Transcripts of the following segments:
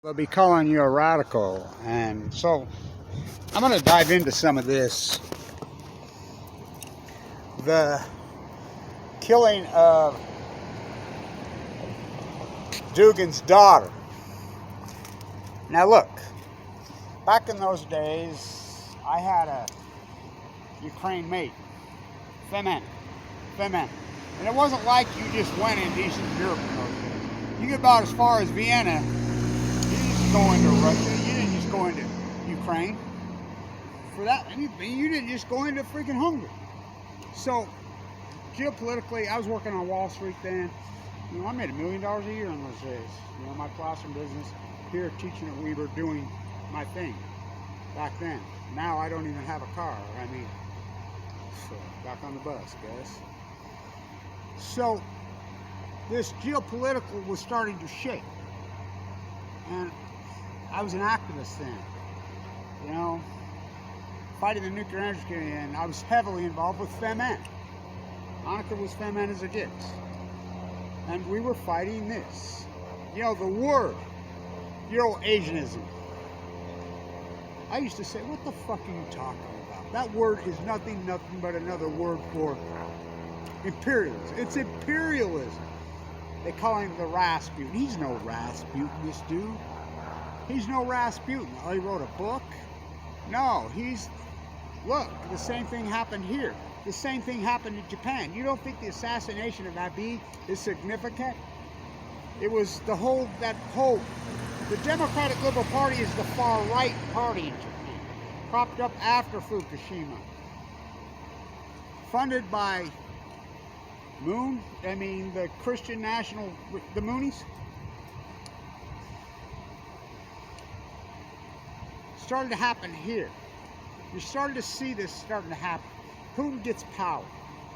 They'll be calling you a radical, and so I'm going to dive into some of this. The killing of Dugin's daughter. Now look, back in those days, I had a Ukraine mate, femen, and it wasn't like you just went into Eastern Europe in those days. You get about as far as Vienna. You didn't just go into Russia. You didn't just go into Ukraine. For that, you didn't just go into freaking Hungary. So, geopolitically, I was working on Wall Street then. You know, I made $1 million a year in those days. You know, my classroom business here, teaching at Weber, doing my thing back then. Now I don't even have a car. So back on the bus, guys. So, this geopolitical was starting to shake. And I was an activist then, you know, fighting the nuclear energy, and I was heavily involved with Femen. Annika was Femen as it gets. And we were fighting this. You know, the word, Euro-Asianism. I used to say, what the fuck are you talking about? That word is nothing but another word for imperialism. It's imperialism. They call him the Rasputin. He's no Rasputin, this dude. He's no Rasputin. Oh, he wrote a book? No, look, the same thing happened here. The same thing happened in Japan. You don't think the assassination of Abe is significant? It was the Democratic Liberal Party is the far right party in Japan, propped up after Fukushima, funded by the Christian National, the Moonies. Started to happen here. You started to see this starting to happen. Putin gets power,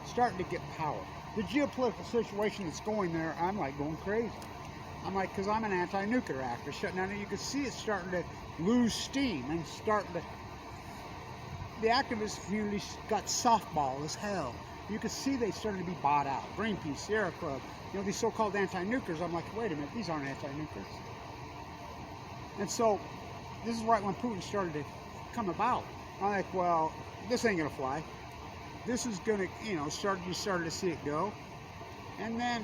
starting to get power. The geopolitical situation that's going there, I'm like going crazy. I'm like, because I'm an anti-nuclear activist, shutting down, and you can see it starting to lose steam and the activist community got softball as hell. You could see they started to be bought out. Greenpeace, Sierra Club, you know, these so-called anti-nuclears. I'm like, wait a minute, these aren't anti-nuclears. And so, this is right when Putin started to come about. I'm like, well, this ain't gonna fly. This is gonna, you started to see it go. And then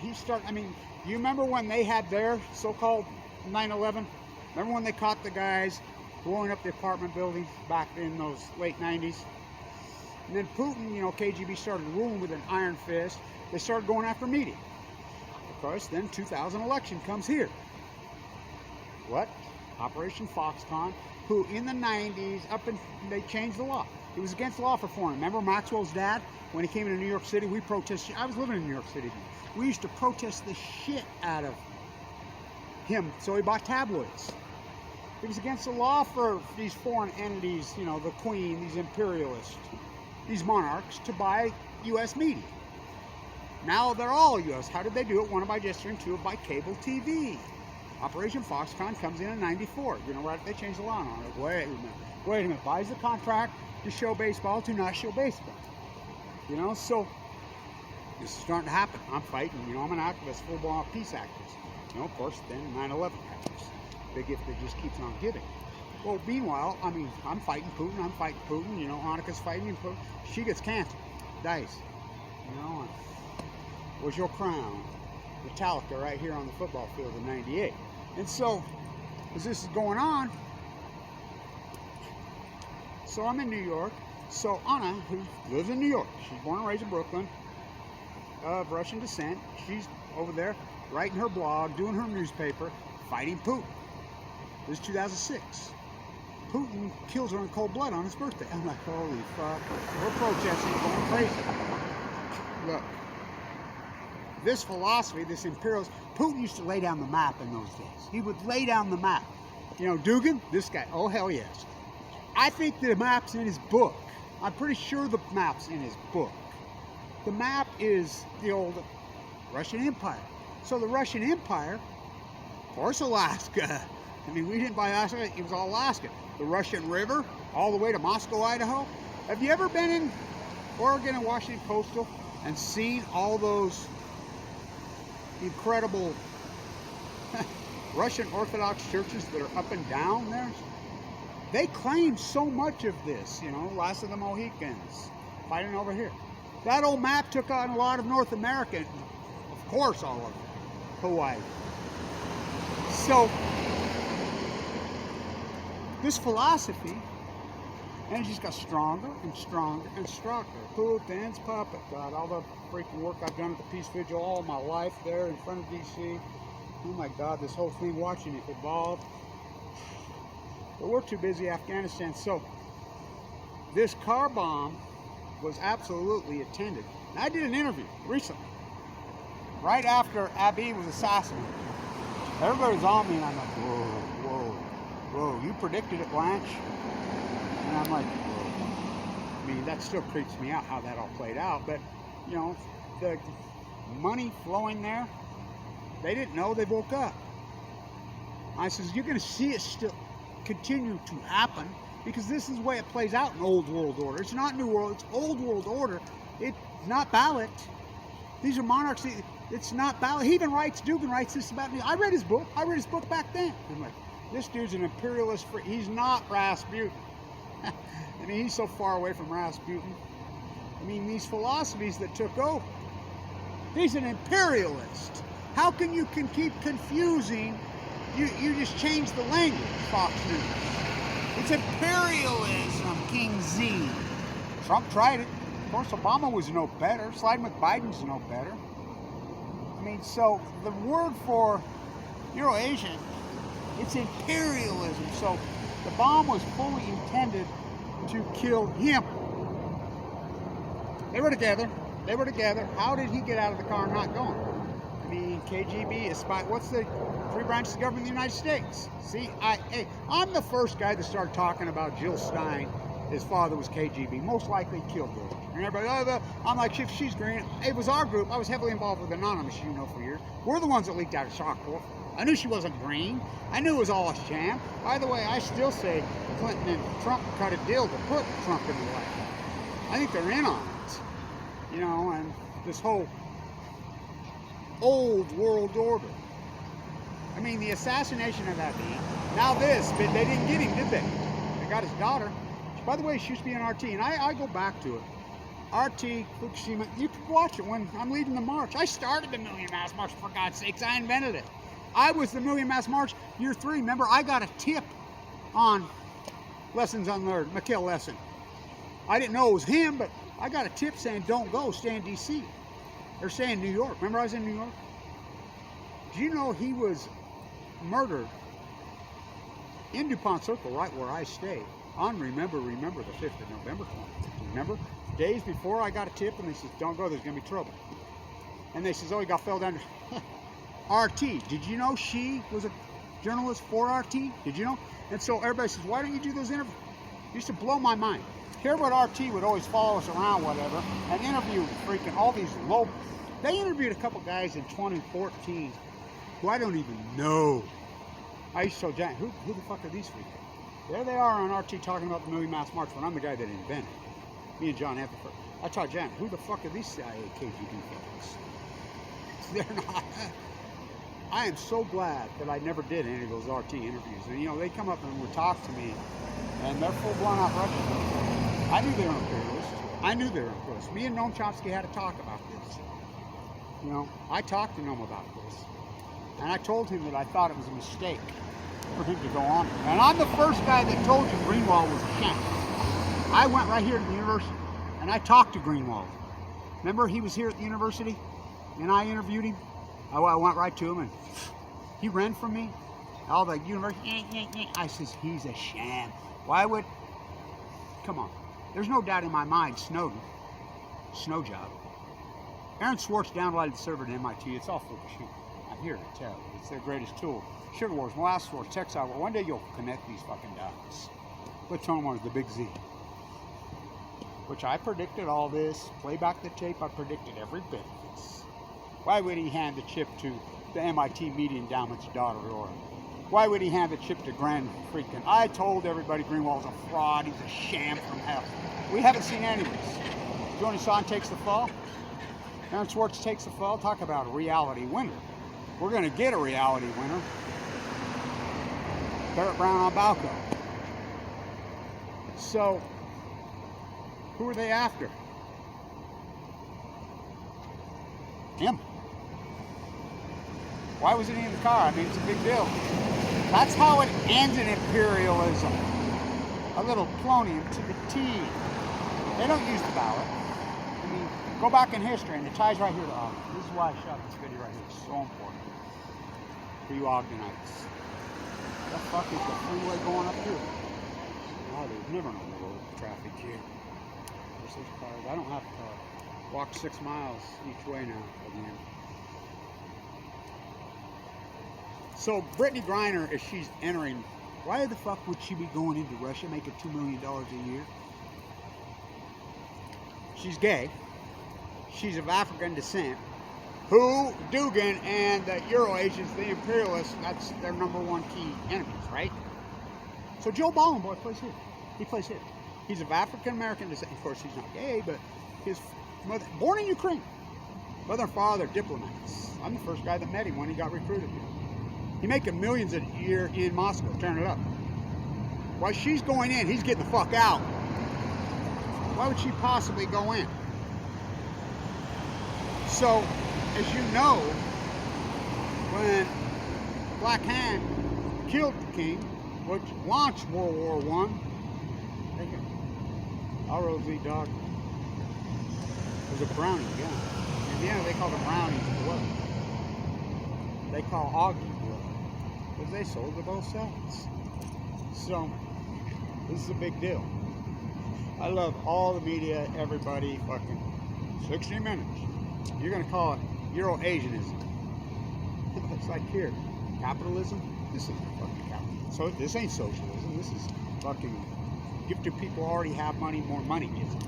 you remember when they had their so-called 9/11? Remember when they caught the guys blowing up the apartment buildings back in those late 90s? And then Putin, KGB started ruling with an iron fist. They started going after media. Of course, then 2000 election comes here. What? Operation Foxconn, who in the 90s, they changed the law. It was against the law for foreign. Remember Maxwell's dad? When he came into New York City, we protested. I was living in New York City. We used to protest the shit out of him, so he bought tabloids. It was against the law for these foreign entities, the Queen, these imperialists, these monarchs, to buy U.S. media. Now they're all U.S. How did they do it? One, by registering, two, by cable TV. Operation Foxconn comes in 94. Right? They changed the law on it. Wait a minute. Buys the contract to show baseball, to not show baseball. So this is starting to happen. I'm fighting. I'm an activist, full-blown peace activist. Of course, then 9/11 happens. Big gift that just keeps on giving. Well, meanwhile, I'm fighting Putin. Annika's fighting Putin. She gets cancer, dies. Was your crown? Metallica right here on the football field in '98. And so, as this is going on, so I'm in New York. So Anna, who lives in New York, she's born and raised in Brooklyn, of Russian descent. She's over there writing her blog, doing her newspaper, fighting Putin. This is 2006. Putin kills her in cold blood on his birthday. I'm like, holy fuck. We're protesting, going crazy. Look. This philosophy, this imperialist, Putin used to lay down the map in those days. He would lay down the map. Dugin, this guy, oh hell yes. I think the map's in his book. I'm pretty sure the map's in his book. The map is the old Russian Empire. So the Russian Empire, of course Alaska. We didn't buy Alaska, it was all Alaska. The Russian River, all the way to Moscow, Idaho. Have you ever been in Oregon and Washington Coastal and seen all those incredible Russian Orthodox churches that are up and down there, they claim so much of this, you know, last of the Mohicans, fighting over here. That old map took on a lot of North America, of course all of Hawaii. So, this philosophy, and it just got stronger and stronger and stronger. Putin's puppet, God, all the freaking work I've done at the Peace Vigil all my life there in front of DC. Oh my God, this whole thing, watching it evolve. But we're too busy Afghanistan. So this car bomb was absolutely attended. And I did an interview recently, right after Abiy was assassinated. Everybody's on me and I'm like, whoa, you predicted it, Blanche? And I'm like, whoa. I mean, that still creeps me out how that all played out. But, you know, the money flowing there, they didn't know, they woke up. I says, you're going to see it still continue to happen because this is the way it plays out in Old World Order. It's not New World, it's Old World Order. It's not ballot. These are monarchs. It's not ballot. He even writes, Dugin writes this about me. I read his book back then. I'm like, this dude's an imperialist. He's not Rasputin. I mean, he's so far away from Rasputin. I mean, these philosophies that took over. He's an imperialist. How can you keep confusing? You just change the language, Fox News. It's imperialism, King Z. Trump tried it. Of course, Obama was no better. Sliding with Biden's no better. I mean, so the word for Euro-Asian, it's imperialism. So the bomb was fully intended to kill him. They were together. How did he get out of the car and not going? I mean, KGB is spy. What's the three branches of government in the United States? CIA. I'm the first guy that started talking about Jill Stein. His father was KGB. Most likely killed her. And everybody, I'm like, if she's green. It was our group. I was heavily involved with Anonymous, you know, for years. We're the ones that leaked out of Shockport. I knew she wasn't green. I knew it was all a sham. By the way, I still say Clinton and Trump cut a deal to put Trump in the White House. I think they're in on it. You know, and this whole Old World Order. I mean, the assassination of Abiy. Now this, but they didn't get him, did they? They got his daughter. By the way, she used to be an RT, and I go back to it. RT, Fukushima, you can watch it when I'm leading the march. I started the Million Mass March, for God's sakes. I invented it. I was the Million Mass March year 3. Remember, I got a tip on Lessons Unlearned, Mikhail Lesson. I didn't know it was him, but I got a tip saying, don't go, stay in D.C. Or stay in New York. Remember I was in New York? Do you know he was murdered in DuPont Circle, right where I stayed, on Remember the 5th of November 2015. Remember? Days before I got a tip, and they said, don't go, there's going to be trouble. And they says, oh, he fell down. RT, did you know she was a journalist for RT? Did you know? And so everybody says, why don't you do those interviews? It used to blow my mind. Hear what RT would always follow us around, whatever, and interview freaking all these low. They interviewed a couple guys in 2014 who I don't even know. I used to tell Jan, who the fuck are these people? There they are on RT talking about the Million Mass March when I'm the guy that invented it. Me and John Hefferford. I taught Jan, who the fuck are these CIA KGB folks? They're not. I am so glad that I never did any of those RT interviews. And, you know, they come up and would talk to me, and they're full-blown out Russian. I knew they were imperialists. Me and Noam Chomsky had a talk about this. You know, I talked to Noam about this. And I told him that I thought it was a mistake for him to go on. And I'm the first guy that told you Greenwald was a sham. I went right here to the university, and I talked to Greenwald. Remember, he was here at the university, and I interviewed him. I went right to him, and he ran from me. All the university, I says, he's a sham. Why would, come on. There's no doubt in my mind, Snowden, snow job. Aaron Swartz downloaded the server at MIT. It's all Fukushima. I'm here to tell you. It's their greatest tool. Sugar Wars, Molasses Wars, Textile War. One day you'll connect these fucking dots. Plutonium Wars, the big Z. Which I predicted all this. Play back the tape, I predicted every bit of this. Why would he hand the chip to the MIT Media Endowment's daughter, Aurora? Why would he hand the chip to Grand freaking? I told everybody Greenwald's a fraud. He's a sham from hell. We haven't seen any of this. Joni Son takes the fall. Aaron Swartz takes the fall. Talk about a reality winner. We're going to get a reality winner. Barrett Brown on Balco. So, who are they after? Him. Why was it in the car? I mean, it's a big deal. That's how it ends in imperialism. A little plonium to the T. They don't use the ballot. I mean, go back in history, and it ties right here to Ogden. This is why I shot this video right here. It's so important for you Ogdenites. The fuck is the freeway going up here? Oh, there's never no road traffic here. There's those cars. I don't have to walk 6 miles each way now again. So Brittany Griner, as she's entering, why the fuck would she be going into Russia making $2 million a year? She's gay. She's of African descent. Who, Dugin and the Euro-Asians, the imperialists, that's their #1 key enemies, right? So Joe Ballenboy plays here. He plays here. He's of African American descent. Of course, he's not gay, but his mother, born in Ukraine. Mother and father, diplomats. I'm the first guy that met him when he got recruited here. He's making millions a year in Moscow. Turn it up. While she's going in, he's getting the fuck out. Why would she possibly go in? So, as you know, when Black Hand killed the king, which launched World War I, R.O.Z. Dog was a Brownie gun. And yeah, they call the Brownies blood. They call Augie blood. Because they sold to both sides. So, this is a big deal. I love all the media, everybody, fucking 60 minutes. You're going to call it Euro-Asianism. It's like here, capitalism. This isn't fucking capitalism. So this ain't socialism. This is fucking give to people who already have money, more money gives them.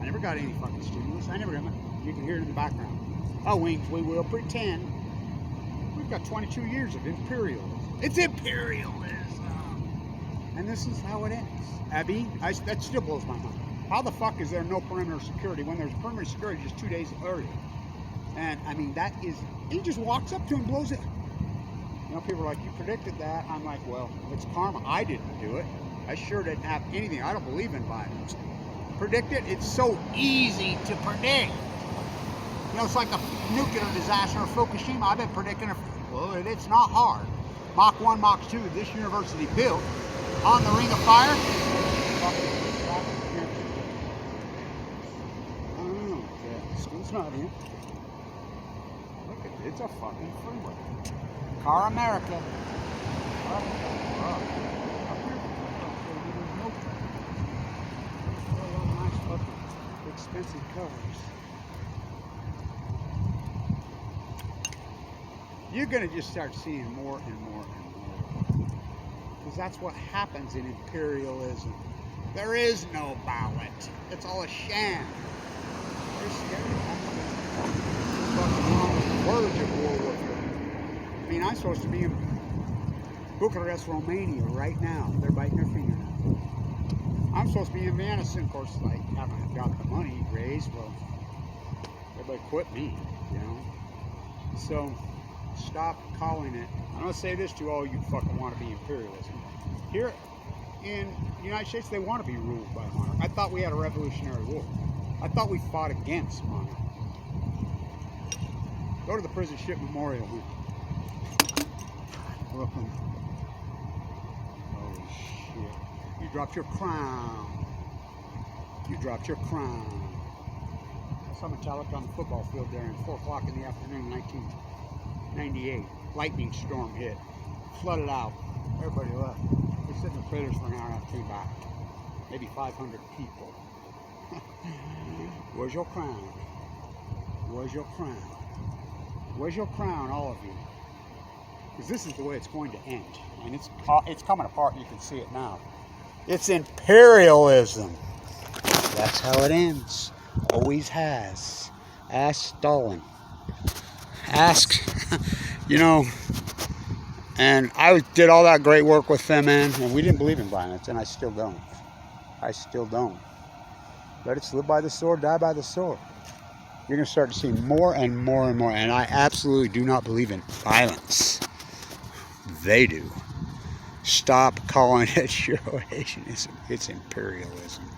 I never got any fucking stimulus. I never got money. You can hear it in the background. Oh, we will pretend. We've got 22 years of imperialism. It's imperialism. And this is how it ends. Abby, that still blows my mind. How the fuck is there no perimeter security when there's perimeter security just 2 days earlier? And I mean, that is, he just walks up to him and blows it. You know, people are like, you predicted that. I'm like, well, it's karma. I didn't do it. I sure didn't have anything. I don't believe in violence. Predict it? It's so easy to predict. You know, it's like the nuclear disaster of Fukushima. I've been predicting it. Well, it's not hard. Mach 1, Mach 2, this university built on the Ring of Fire. School's not here. Look at it. It's a fucking freeway. Car America. Nice fucking expensive cars. You're gonna just start seeing more and more and more. Because that's what happens in imperialism. There is no ballot. It's all a sham. They're scared. Fucking on the verge of World War III. I mean, I'm supposed to be in Bucharest, Romania right now. They're biting their fingernails. I'm supposed to be in Vienna soon. Of course, I haven't got the money raised. Well, everybody quit me, you know. So, stop calling it. I'm going to say this to all you fucking want to be imperialism. Here in the United States, they want to be ruled by monarch. I thought we had a revolutionary war. I thought we fought against monarch. Go to the prison ship memorial here. Brooklyn. Holy shit. You dropped your crown. You dropped your crown. I saw Metallica on the football field there at 4 o'clock in the afternoon, 1998. Lightning storm hit. Flooded out. Everybody left. We sit in the critters for an hour and came back. Maybe 500 people. Where's your crown? Where's your crown? Where's your crown, all of you? Because this is the way it's going to end. And it's coming apart. You can see it now. It's imperialism. That's how it ends. Always has. Ask Stalin. Ask, you know, and I did all that great work with them, man, and we didn't believe in violence, and I still don't. I still don't. Let it live by the sword, die by the sword. You're going to start to see more and more and more, and I absolutely do not believe in violence. They do. Stop calling it Euro-Asianism. It's imperialism.